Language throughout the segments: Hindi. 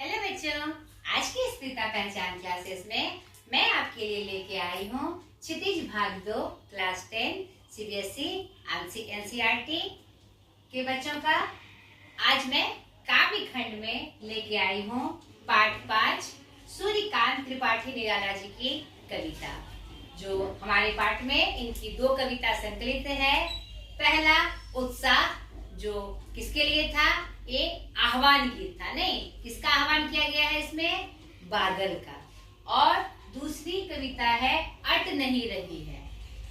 हेलो बच्चों, आज की स्मिता पहचान क्लासेस में मैं आपके लिए लेके आई हूँ क्षितिज भाग 2 क्लास 10 सीबीएसई एनसीईआरटी के बच्चों का। आज मैं काव्य खंड में लेके आई हूँ पाठ 5 सूर्यकांत त्रिपाठी निराला जी की कविता। जो हमारे पाठ में इनकी 2 कविता संकलित है। पहला उत्साह, जो किसके लिए था? ये आह्वान गीत था। नहीं, किसका आह्वान किया गया है इसमें? बादल का। और दूसरी कविता है अट नहीं रही है।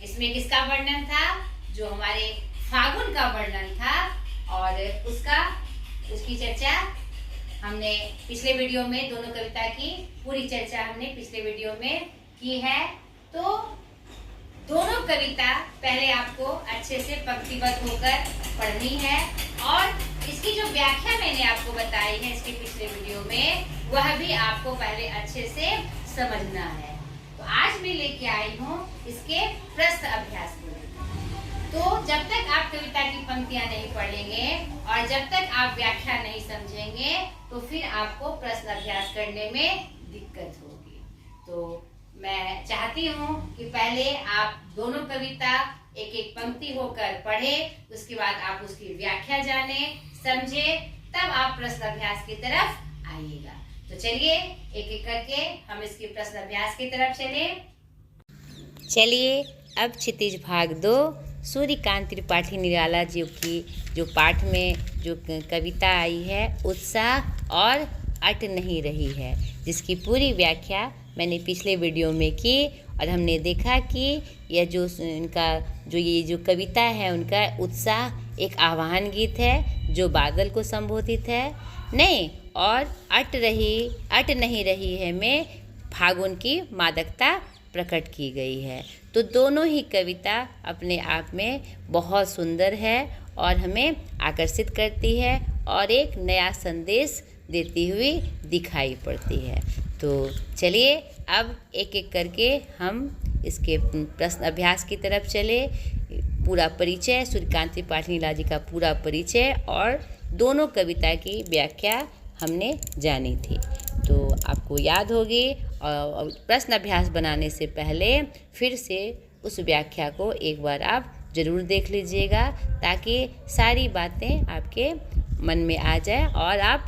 इसमें किसका वर्णन था? जो हमारे फागुन का वर्णन था। और उसकी चर्चा हमने पिछले वीडियो में, दोनों कविता की पूरी चर्चा हमने पिछले वीडियो में की है। तो दोनों कविता पहले आपको अच्छे से पंक्तिबद्ध होकर पढ़नी है और इसकी जो व्याख्या मैंने आपको बताई है इसके पिछले वीडियो में, वह भी आपको पहले अच्छे से समझना है। तो आज मैं लेके आई हूँ इसके प्रश्न अभ्यास को। तो जब तक आप कविता की पंक्तियां नहीं पढ़ेंगे और जब तक आप व्याख्या नहीं समझेंगे तो फिर आपको प्रश्न अभ्यास करने में दिक्कत होगी। तो मैं चाहती हूँ कि पहले आप दोनों कविता एक एक पंक्ति होकर पढ़े, उसके बाद आप उसकी व्याख्या जाने, समझे, तब आप प्रश्न अभ्यास की तरफ आइएगा। तो चलिए एक एक करके हम इसके प्रश्न अभ्यास की तरफ चलिए। अब क्षितिज भाग 2 सूर्यकांत त्रिपाठी निराला जी की जो पाठ में जो कविता आई है, उत्साह और अट नहीं रही है, जिसकी पूरी व्याख्या मैंने पिछले वीडियो में की। और हमने देखा कि यह जो इनका ये जो कविता है, उनका उत्साह एक आह्वान गीत है जो बादल को संबोधित है। नहीं, और अट नहीं रही है में फागुन की मादकता प्रकट की गई है। तो दोनों ही कविता अपने आप में बहुत सुंदर है और हमें आकर्षित करती है और एक नया संदेश देती हुई दिखाई पड़ती है। तो चलिए अब एक एक करके हम इसके प्रश्न अभ्यास की तरफ चले। पूरा परिचय, सूर्यकांत त्रिपाठी निराला जी का पूरा परिचय और दोनों कविता की व्याख्या हमने जानी थी, तो आपको याद होगी। और प्रश्न अभ्यास बनाने से पहले फिर से उस व्याख्या को एक बार आप ज़रूर देख लीजिएगा, ताकि सारी बातें आपके मन में आ जाए और आप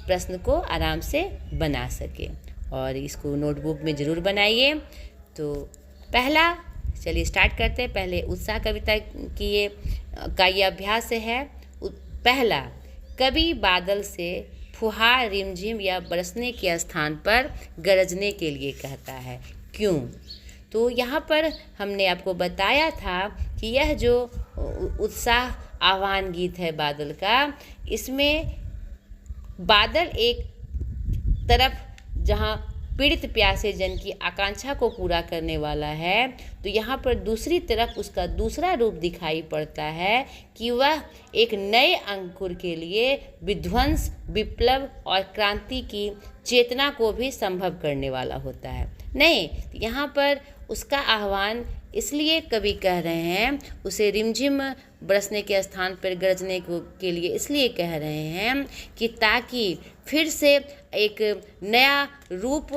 प्रश्न को आराम से बना सकें। और इसको नोटबुक में ज़रूर बनाइए। तो पहला, चलिए स्टार्ट करते हैं। पहले उत्साह कविता की ये अभ्यास है। पहला, कवि बादल से फुहार, रिमझिम या बरसने के स्थान पर गरजने के लिए कहता है, क्यों? तो यहाँ पर हमने आपको बताया था कि यह जो उत्साह आह्वान गीत है बादल का, इसमें बादल एक तरफ जहाँ पीड़ित प्यासे जन की आकांक्षा को पूरा करने वाला है, तो यहाँ पर दूसरी तरफ उसका दूसरा रूप दिखाई पड़ता है कि वह एक नए अंकुर के लिए विध्वंस, विप्लव और क्रांति की चेतना को भी संभव करने वाला होता है। नहीं, यहाँ पर उसका आह्वान इसलिए कवि कह रहे हैं, उसे रिमझिम बरसने के स्थान पर गरजने के लिए इसलिए कह रहे हैं कि ताकि फिर से एक नया रूप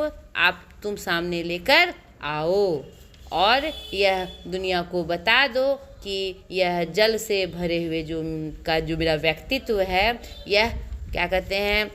तुम सामने लेकर आओ और यह दुनिया को बता दो कि यह जल से भरे हुए जो मेरा व्यक्तित्व है, यह क्या कहते हैं,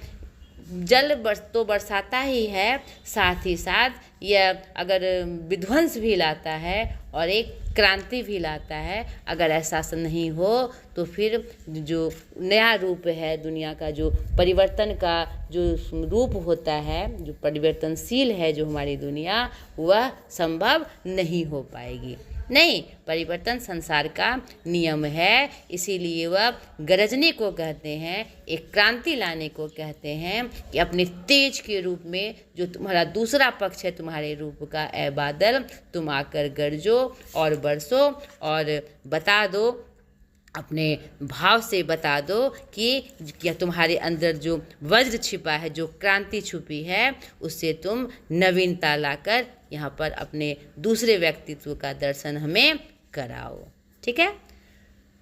जल तो बरसाता ही है, साथ ही साथ यह अगर विध्वंस भी लाता है और एक क्रांति भी लाता है। अगर ऐसा नहीं हो तो फिर जो नया रूप है दुनिया का, जो परिवर्तन का जो रूप होता है, जो परिवर्तनशील है जो हमारी दुनिया, वह संभव नहीं हो पाएगी। नहीं, परिवर्तन संसार का नियम है, इसीलिए वह गरजने को कहते हैं, एक क्रांति लाने को कहते हैं कि अपने तेज के रूप में जो तुम्हारा दूसरा पक्ष है तुम्हारे रूप का, ए बादल, तुम आकर गरजो और बरसो और बता दो, अपने भाव से बता दो कि तुम्हारे अंदर जो वज्र छिपा है, जो क्रांति छुपी है, उससे तुम नवीनता लाकर यहाँ पर अपने दूसरे व्यक्तित्व का दर्शन हमें कराओ। ठीक है।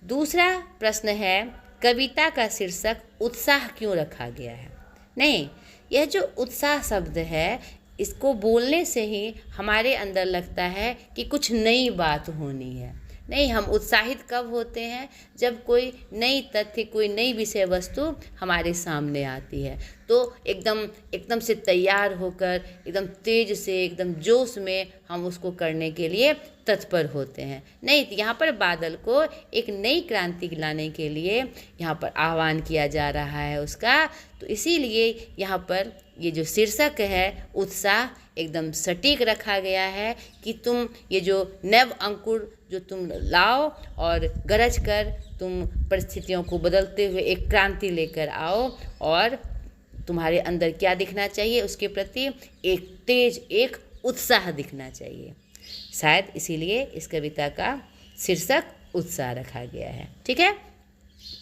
दूसरा प्रश्न है, कविता का शीर्षक उत्साह क्यों रखा गया है? नहीं, यह जो उत्साह शब्द है, इसको बोलने से ही हमारे अंदर लगता है कि कुछ नई बात होनी है। नहीं, हम उत्साहित कब होते हैं? जब कोई नई तथ्य, कोई नई विषय वस्तु हमारे सामने आती है, तो एकदम से तैयार होकर, एकदम तेज से, एकदम जोश में हम उसको करने के लिए तत्पर होते हैं। नहीं, यहाँ पर बादल को एक नई क्रांति लाने के लिए यहाँ पर आह्वान किया जा रहा है उसका। तो इसीलिए यहाँ पर ये जो शीर्षक है, उत्साह, एकदम सटीक रखा गया है कि तुम ये जो नव अंकुर जो तुम लाओ और गरज कर तुम परिस्थितियों को बदलते हुए एक क्रांति लेकर आओ, और तुम्हारे अंदर क्या दिखना चाहिए? उसके प्रति एक तेज, एक उत्साह दिखना चाहिए। शायद इसीलिए इस कविता का शीर्षक उत्साह रखा गया है। ठीक है।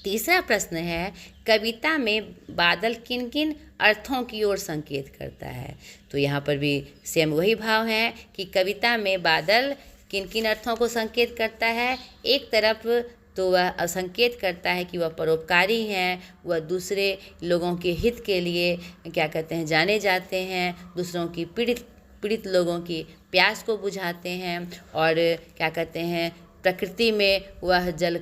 तीसरा प्रश्न है, कविता में बादल किन किन अर्थों की ओर संकेत करता है? तो यहाँ पर भी सेम वही भाव है कि कविता में बादल किन किन अर्थों को संकेत करता है। एक तरफ तो वह संकेत करता है कि वह परोपकारी हैं, वह दूसरे लोगों के हित के लिए क्या कहते हैं, जाने जाते हैं, दूसरों की पीड़ित लोगों की प्यास को बुझाते हैं, और क्या कहते हैं, प्रकृति में वह जल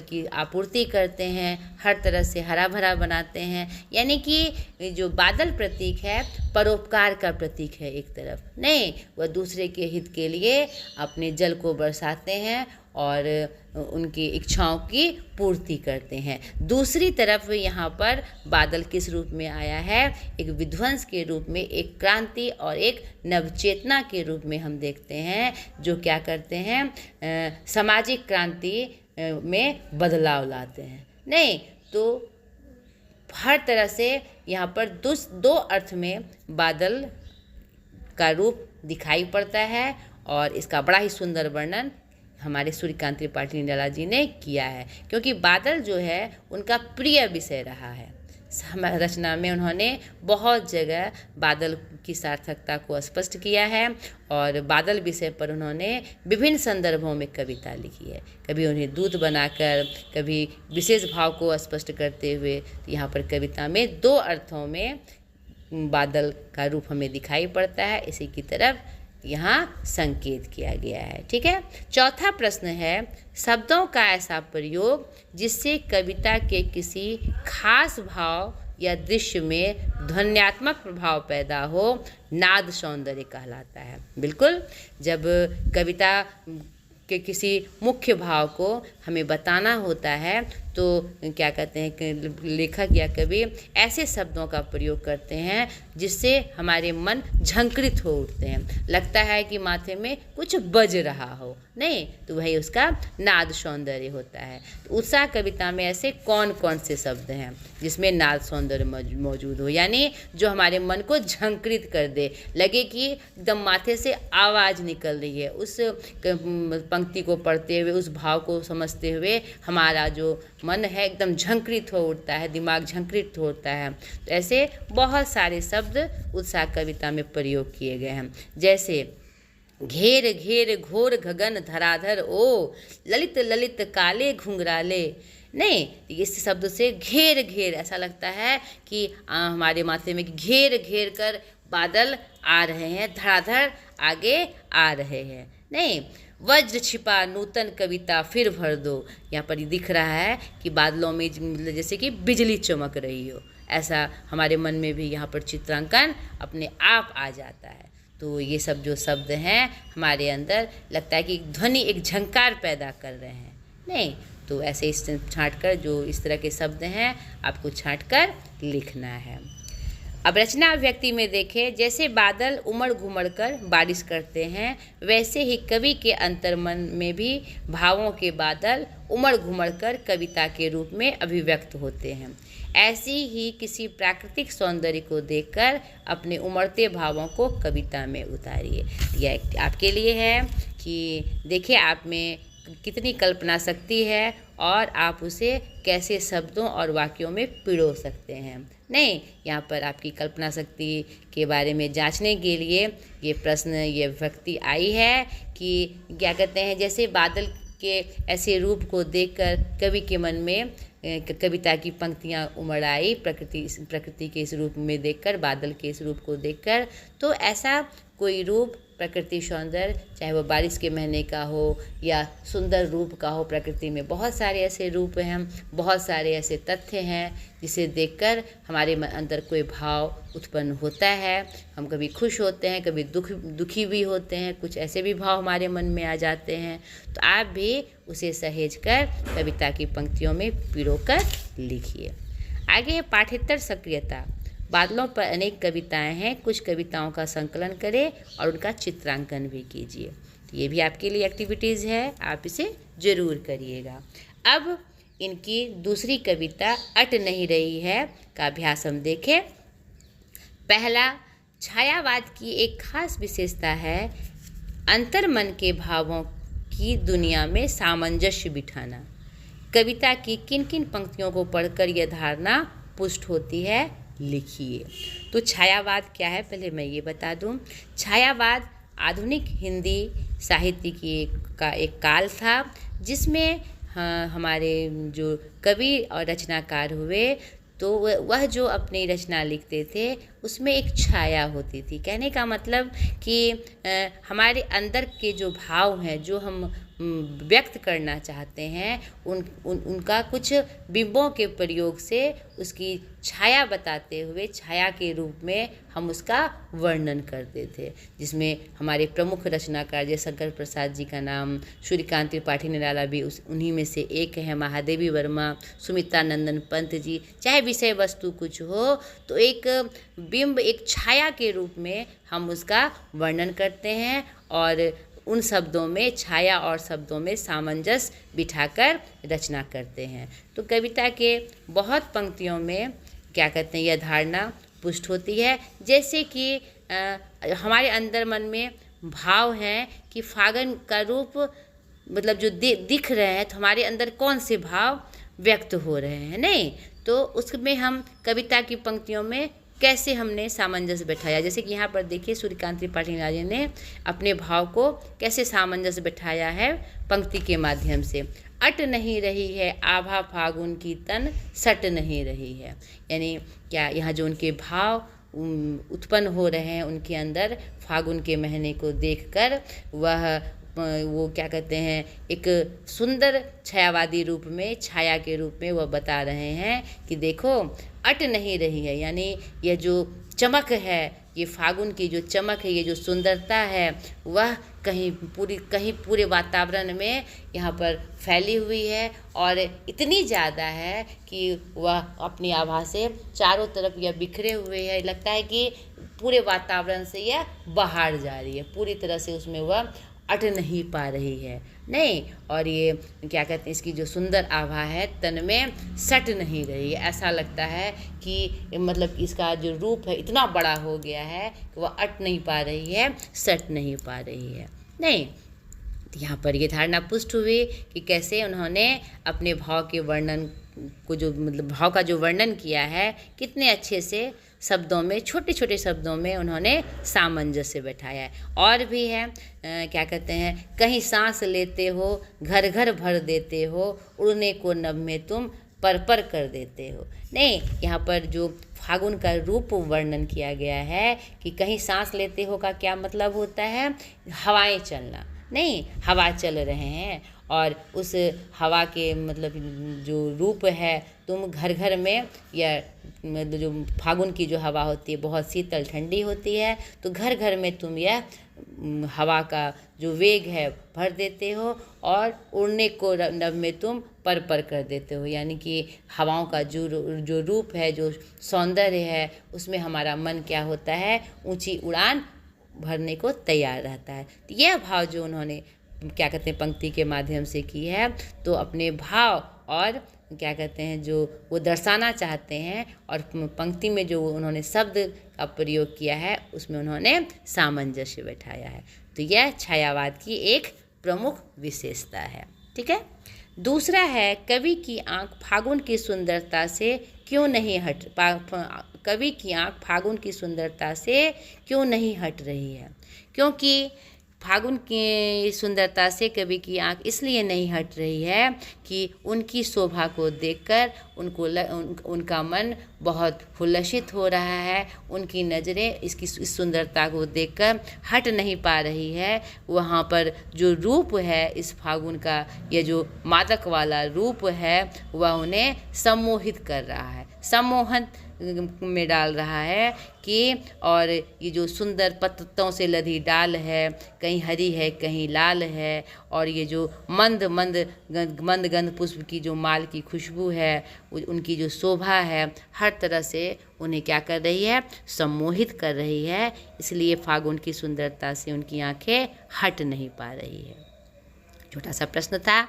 की आपूर्ति करते हैं, हर तरह से हरा भरा बनाते हैं। यानी कि जो बादल प्रतीक है, परोपकार का प्रतीक है एक तरफ। नहीं, वह दूसरे के हित के लिए अपने जल को बरसाते हैं और उनकी इच्छाओं की पूर्ति करते हैं। दूसरी तरफ यहाँ पर बादल किस रूप में आया है? एक विध्वंस के रूप में, एक क्रांति और एक नवचेतना के रूप में हम देखते हैं, जो क्या करते हैं, सामाजिक क्रांति में बदलाव लाते हैं। नहीं, तो हर तरह से यहाँ पर दो अर्थ में बादल का रूप दिखाई पड़ता है, और इसका बड़ा ही सुंदर वर्णन हमारे सूर्यकांत त्रिपाठी निराला जी ने किया है, क्योंकि बादल जो है उनका प्रिय विषय रहा है। रचना में उन्होंने बहुत जगह बादल की सार्थकता को स्पष्ट किया है, और बादल विषय पर उन्होंने विभिन्न संदर्भों में कविता लिखी है। कभी उन्हें दूत बनाकर, कभी विशेष भाव को स्पष्ट करते हुए। यहाँ पर कविता में दो अर्थों में बादल का रूप हमें दिखाई पड़ता है, इसी की तरफ यहाँ संकेत किया गया है। ठीक है। चौथा प्रश्न है, शब्दों का ऐसा प्रयोग जिससे कविता के किसी खास भाव या दृश्य में ध्वन्यात्मक प्रभाव पैदा हो, नाद सौंदर्य कहलाता है। बिल्कुल, जब कविता के किसी मुख्य भाव को हमें बताना होता है, तो क्या कहते हैं कि लेखक या कवि ऐसे शब्दों का प्रयोग करते हैं जिससे हमारे मन झंकृत हो उठते हैं, लगता है कि माथे में कुछ बज रहा हो। नहीं, तो वही उसका नाद सौंदर्य होता है। तो उत्साह कविता में ऐसे कौन कौन से शब्द हैं जिसमें नाद सौंदर्य मौजूद हो, यानी जो हमारे मन को झंकृत कर दे, लगे कि एकदम माथे से आवाज़ निकल रही है। उस पंक्ति को पढ़ते हुए, उस भाव को समझते हुए हमारा जो मन है एकदम झंकृत हो उठता है, दिमाग झंकृत होता है। तो ऐसे बहुत सारे शब्द उत्साह कविता में प्रयोग किए गए हैं, जैसे घेर घेर घोर गगन धराधर ओ, ललित ललित काले घुंघराले। नहीं, इस शब्द से घेर घेर ऐसा लगता है कि हमारे माथे में घेर घेर कर बादल आ रहे हैं, धड़ाधड़ आगे आ रहे हैं। नहीं, वज्र छिपा नूतन कविता फिर भर दो। यहाँ पर दिख रहा है कि बादलों में जैसे कि बिजली चमक रही हो, ऐसा हमारे मन में भी यहाँ पर चित्रांकन अपने आप आ जाता है। तो ये सब जो शब्द हैं हमारे अंदर लगता है कि ध्वनि एक झंकार पैदा कर रहे हैं। नहीं, तो ऐसे इस छाँट कर जो इस तरह के शब्द हैं आपको छाँट कर लिखना है। अब रचना अभिव्यक्ति में देखें, जैसे बादल उमड़ घुमड़ कर बारिश करते हैं, वैसे ही कवि के अंतर्मन में भी भावों के बादल उमड़ घुमड़ कर कविता के रूप में अभिव्यक्त होते हैं। ऐसी ही किसी प्राकृतिक सौंदर्य को देखकर अपने उमड़ते भावों को कविता में उतारिए। यह आपके लिए है कि देखिए आप में कितनी कल्पना शक्ति है और आप उसे कैसे शब्दों और वाक्यों में पिरो सकते हैं। नहीं, यहाँ पर आपकी कल्पना शक्ति के बारे में जांचने के लिए ये प्रश्न, ये व्यक्ति आई है कि क्या कहते हैं, जैसे बादल के ऐसे रूप को देखकर कवि के मन में कविता की पंक्तियाँ उमड़ आई प्रकृति के इस रूप में देखकर, बादल के इस रूप को देखकर। तो ऐसा कोई रूप प्रकृति सौंदर्य, चाहे वो बारिश के महीने का हो या सुंदर रूप का हो, प्रकृति में बहुत सारे ऐसे रूप हैं, बहुत सारे ऐसे तथ्य हैं जिसे देखकर हमारे अंदर कोई भाव उत्पन्न होता है। हम कभी खुश होते हैं, कभी दुखी भी होते हैं, कुछ ऐसे भी भाव हमारे मन में आ जाते हैं। तो आप भी उसे सहेज कर कविता की पंक्तियों में पिरोकर लिखिए। आगे है पाठ्येतर सक्रियता। बादलों पर अनेक कविताएं हैं, कुछ कविताओं का संकलन करें और उनका चित्रांकन भी कीजिए। तो ये भी आपके लिए एक्टिविटीज़ है, आप इसे ज़रूर करिएगा। अब इनकी दूसरी कविता अट नहीं रही है का अभ्यास हम देखें। पहला, छायावाद की एक खास विशेषता है अंतर्मन के भावों की दुनिया में सामंजस्य बिठाना। कविता की किन किन पंक्तियों को पढ़कर यह धारणा पुष्ट होती है, लिखिए। तो छायावाद क्या है, पहले मैं ये बता दूं। छायावाद आधुनिक हिंदी साहित्य का एक काल था जिसमें हमारे जो कवि और रचनाकार हुए तो वह जो अपनी रचना लिखते थे उसमें एक छाया होती थी। कहने का मतलब कि हमारे अंदर के जो भाव हैं, जो हम व्यक्त करना चाहते हैं, उनका कुछ बिंबों के प्रयोग से उसकी छाया बताते हुए छाया के रूप में हम उसका वर्णन करते थे। जिसमें हमारे प्रमुख रचनाकार जय शंकर प्रसाद जी का नाम, सूर्यकांत त्रिपाठी निराला भी उन्हीं में से एक है, महादेवी वर्मा, सुमित्रा नंदन पंत जी। चाहे विषय वस्तु कुछ हो तो एक बिंब, एक छाया के रूप में हम उसका वर्णन करते हैं और उन शब्दों में, छाया और शब्दों में सामंजस्य बिठाकर रचना करते हैं। तो कविता के बहुत पंक्तियों में क्या कहते हैं, यह धारणा पुष्ट होती है। जैसे कि हमारे अंदर मन में भाव हैं कि फागुन का रूप मतलब जो दिख रहे हैं, तो हमारे अंदर कौन से भाव व्यक्त हो रहे हैं, नहीं तो उसमें हम कविता की पंक्तियों में कैसे हमने सामंजस्य बैठाया। जैसे कि यहाँ पर देखिए सूर्यकांत त्रिपाठी राजे ने अपने भाव को कैसे सामंजस्य बैठाया है पंक्ति के माध्यम से। अट नहीं रही है आभा फागुन की तन सट नहीं रही है, यानी क्या यहाँ जो उनके भाव उत्पन्न हो रहे हैं उनके अंदर फागुन के महीने को देखकर वो क्या कहते हैं, एक सुंदर छायावादी रूप में, छाया के रूप में वह बता रहे हैं कि देखो अट नहीं रही है, यानी यह जो चमक है, ये फागुन की जो चमक है, ये जो सुंदरता है, वह कहीं पूरे वातावरण में यहाँ पर फैली हुई है और इतनी ज़्यादा है कि वह अपनी आभा से चारों तरफ यह बिखरे हुए है। लगता है कि पूरे वातावरण से यह बाहर जा रही है, पूरी तरह से उसमें वह अट नहीं पा रही है, नहीं। और ये क्या कहते हैं, इसकी जो सुंदर आभा है तन में सट नहीं रही है। ऐसा लगता है कि मतलब इसका जो रूप है इतना बड़ा हो गया है कि वह अट नहीं पा रही है, सट नहीं पा रही है, नहीं। तो यहाँ पर ये धारणा पुष्ट हुई कि कैसे उन्होंने अपने भाव के वर्णन को, जो मतलब भाव का जो वर्णन किया है, कितने अच्छे से शब्दों में, छोटे छोटे शब्दों में उन्होंने सामंजस्य बैठाया है। और भी है क्या कहते हैं, कहीं सांस लेते हो घर घर भर देते हो, उड़ने को नभ में तुम पर कर देते हो, नहीं। यहाँ पर जो फागुन का रूप वर्णन किया गया है कि कहीं सांस लेते हो का क्या मतलब होता है, हवाएं चलना, नहीं, हवा चल रहे हैं और उस हवा के मतलब जो रूप है, तुम घर घर में, या मतलब जो फागुन की जो हवा होती है बहुत शीतल ठंडी होती है, तो घर घर में तुम यह हवा का जो वेग है भर देते हो और उड़ने को नभ में तुम पर कर देते हो, यानी कि हवाओं का जो रूप है, जो सौंदर्य है, उसमें हमारा मन क्या होता है, ऊंची उड़ान भरने को तैयार रहता है। तो यह भाव जो उन्होंने क्या कहते हैं पंक्ति के माध्यम से की है, तो अपने भाव और क्या कहते हैं जो वो दर्शाना चाहते हैं और पंक्ति में जो उन्होंने शब्द का प्रयोग किया है उसमें उन्होंने सामंजस्य बैठाया है। तो यह छायावाद की एक प्रमुख विशेषता है, ठीक है। दूसरा है कवि की आंख फागुन की सुंदरता से क्यों नहीं कवि की आंख फागुन की सुंदरता से क्यों नहीं हट रही है, क्योंकि फागुन की सुंदरता से कवि की आंख इसलिए नहीं हट रही है कि उनकी शोभा को देखकर उनका मन बहुत उल्लसित हो रहा है। उनकी नज़रें इस सुंदरता को देखकर हट नहीं पा रही है। वहाँ पर जो रूप है इस फागुन का, ये जो मादक वाला रूप है, वह उन्हें सम्मोहित कर रहा है, सम्मोहन में डाल रहा है कि और ये जो सुंदर पत्तों से लदी डाल है, कहीं हरी है कहीं लाल है, और ये जो मंद गंध पुष्प की जो माल की खुशबू है, उनकी जो शोभा है, हर तरह से उन्हें क्या कर रही है, सम्मोहित कर रही है। इसलिए फागुन की सुंदरता से उनकी आंखें हट नहीं पा रही है। छोटा सा प्रश्न था।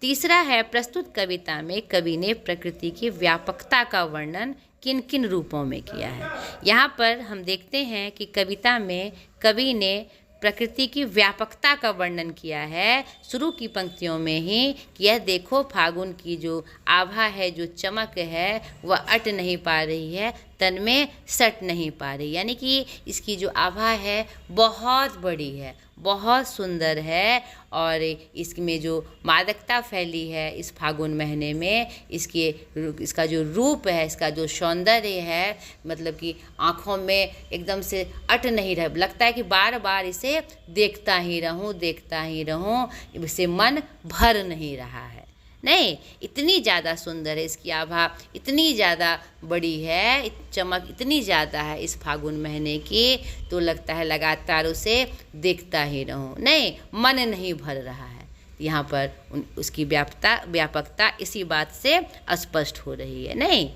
तीसरा है, प्रस्तुत कविता में कवि ने प्रकृति की व्यापकता का वर्णन किन किन रूपों में किया है। यहाँ पर हम देखते हैं कि कविता में कवि ने प्रकृति की व्यापकता का वर्णन किया है शुरू की पंक्तियों में ही कि यह देखो फागुन की जो आभा है, जो चमक है, वह अट नहीं पा रही है, तन में सट नहीं पा रही। यानी कि इसकी जो आभा है बहुत बड़ी है, बहुत सुंदर है, और इसमें जो मादकता फैली है इस फागुन महीने में, इसका जो रूप है, इसका जो सौंदर्य है, मतलब कि आँखों में एकदम से अट नहीं रह, लगता है कि बार बार इसे देखता ही रहूं, इससे मन भर नहीं रहा है। नहीं, इतनी ज़्यादा सुंदर है इसकी आभा, इतनी ज़्यादा बड़ी है, चमक इतनी ज़्यादा है इस फागुन महीने की, तो लगता है लगातार उसे देखता ही रहूं, नहीं, मन नहीं भर रहा है। यहाँ पर उसकी व्यापकता इसी बात से स्पष्ट हो रही है। नहीं,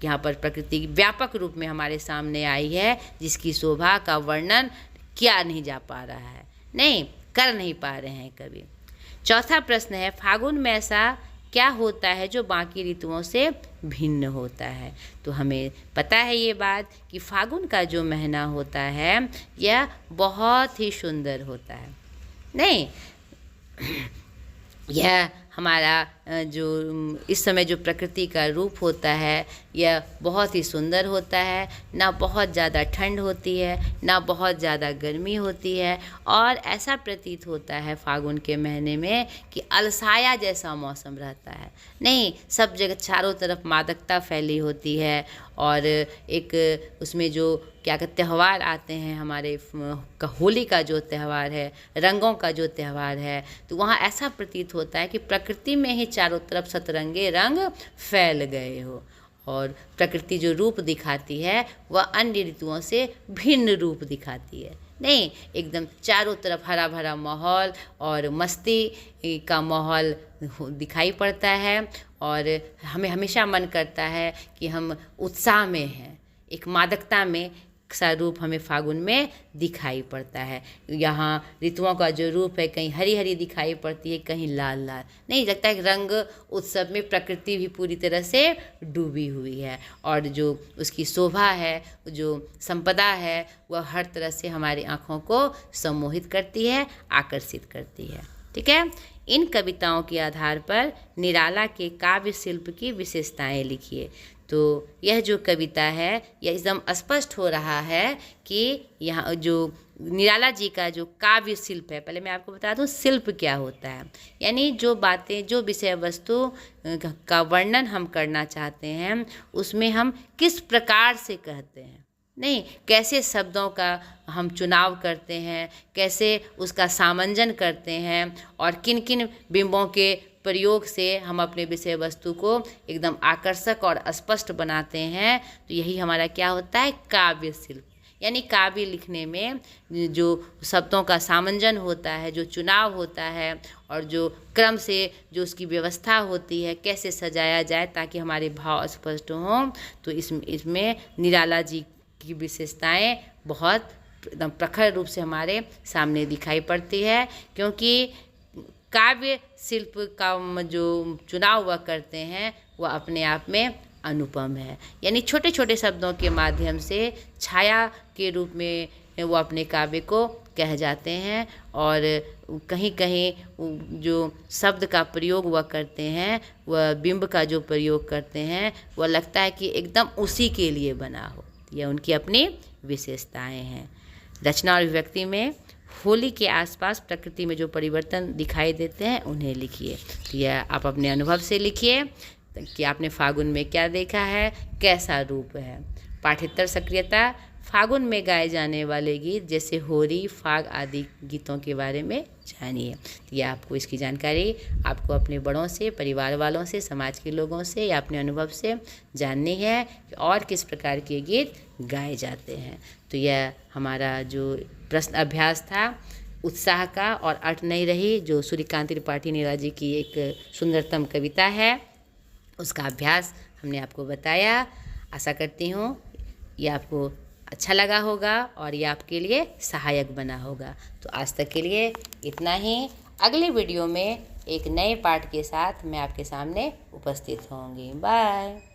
यहाँ पर प्रकृति व्यापक रूप में हमारे सामने आई है, जिसकी शोभा का वर्णन किया नहीं जा पा रहा है, नहीं कर नहीं पा रहे हैं कवि। चौथा प्रश्न है, फागुन में ऐसा क्या होता है जो बाकी ऋतुओं से भिन्न होता है। तो हमें पता है ये बात कि फागुन का जो महीना होता है यह बहुत ही सुंदर होता है। नहीं, यह हमारा जो इस समय जो प्रकृति का रूप होता है यह बहुत ही सुंदर होता है। ना बहुत ज़्यादा ठंड होती है, ना बहुत ज़्यादा गर्मी होती है, और ऐसा प्रतीत होता है फागुन के महीने में कि अलसाया जैसा मौसम रहता है। नहीं, सब जगह चारों तरफ मादकता फैली होती है, और एक उसमें जो क्या कहते त्यौहार आते हैं हमारे, होली का जो त्यौहार है, रंगों का जो त्यौहार है, तो वहाँ ऐसा प्रतीत होता है कि प्रकृति में ही चारों तरफ सतरंगे रंग फैल गए हो, और प्रकृति जो रूप दिखाती है वह अन्य ऋतुओं से भिन्न रूप दिखाती है। नहीं, एकदम चारों तरफ हरा भरा माहौल और मस्ती का माहौल दिखाई पड़ता है, और हमें हमेशा मन करता है कि हम उत्साह में हैं, एक मादकता में सा रूप हमें फागुन में दिखाई पड़ता है। यहाँ ऋतुओं का जो रूप है, कहीं हरी हरी दिखाई पड़ती है, कहीं लाल लाल। नहीं, लगता है रंग उत्सव में प्रकृति भी पूरी तरह से डूबी हुई है, और जो उसकी शोभा है, जो संपदा है, वह हर तरह से हमारी आँखों को सम्मोहित करती है, आकर्षित करती है। ठीक है, इन कविताओं के आधार पर निराला के काव्य शिल्प की विशेषताएं लिखिए। तो यह जो कविता है यह एकदम स्पष्ट हो रहा है कि यहाँ जो निराला जी का जो काव्य शिल्प है, पहले मैं आपको बता दूँ शिल्प क्या होता है। यानी जो बातें, जो विषय वस्तु का वर्णन हम करना चाहते हैं, उसमें हम किस प्रकार से कहते हैं, नहीं कैसे शब्दों का हम चुनाव करते हैं, कैसे उसका सामंजन करते हैं, और किन किन बिंबों के प्रयोग से हम अपने विषय वस्तु को एकदम आकर्षक और स्पष्ट बनाते हैं। तो यही हमारा क्या होता है, काव्य शिल्प। यानी काव्य लिखने में जो शब्दों का सामंजन होता है, जो चुनाव होता है, और जो क्रम से जो उसकी व्यवस्था होती है, कैसे सजाया जाए ताकि हमारे भाव स्पष्ट हों, तो इसमें निराला जी की विशेषताएं बहुत एकदम प्रखर रूप से हमारे सामने दिखाई पड़ती है। क्योंकि काव्य शिल्प का जो चुनाव वह करते हैं वह अपने आप में अनुपम है। यानी छोटे छोटे शब्दों के माध्यम से छाया के रूप में वो अपने काव्य को कह जाते हैं, और कहीं कहीं जो शब्द का प्रयोग वह करते हैं, वह बिंब का जो प्रयोग करते हैं, वह लगता है कि एकदम उसी के लिए बना हो। यह उनकी अपनी विशेषताएं हैं। रचना और अभिव्यक्ति में होली के आसपास प्रकृति में जो परिवर्तन दिखाई देते हैं उन्हें लिखिए। तो यह आप अपने अनुभव से लिखिए कि आपने फागुन में क्या देखा है, कैसा रूप है। पाठ्येतर सक्रियता, फागुन में गाए जाने वाले गीत जैसे होली, फाग आदि गीतों के बारे में जानिए। तो यह आपको इसकी जानकारी आपको अपने बड़ों से, परिवार वालों से, समाज के लोगों से या अपने अनुभव से जाननी है कि और किस प्रकार के गीत गाए जाते हैं। तो यह हमारा जो प्रश्न अभ्यास था उत्साह का और अट नहीं रही, जो सूर्यकांत त्रिपाठी नीरा जी की एक सुंदरतम कविता है, उसका अभ्यास हमने आपको बताया। आशा करती हूँ ये आपको अच्छा लगा होगा और ये आपके लिए सहायक बना होगा। तो आज तक के लिए इतना ही। अगले वीडियो में एक नए पाठ के साथ मैं आपके सामने उपस्थित होंगी। बाय।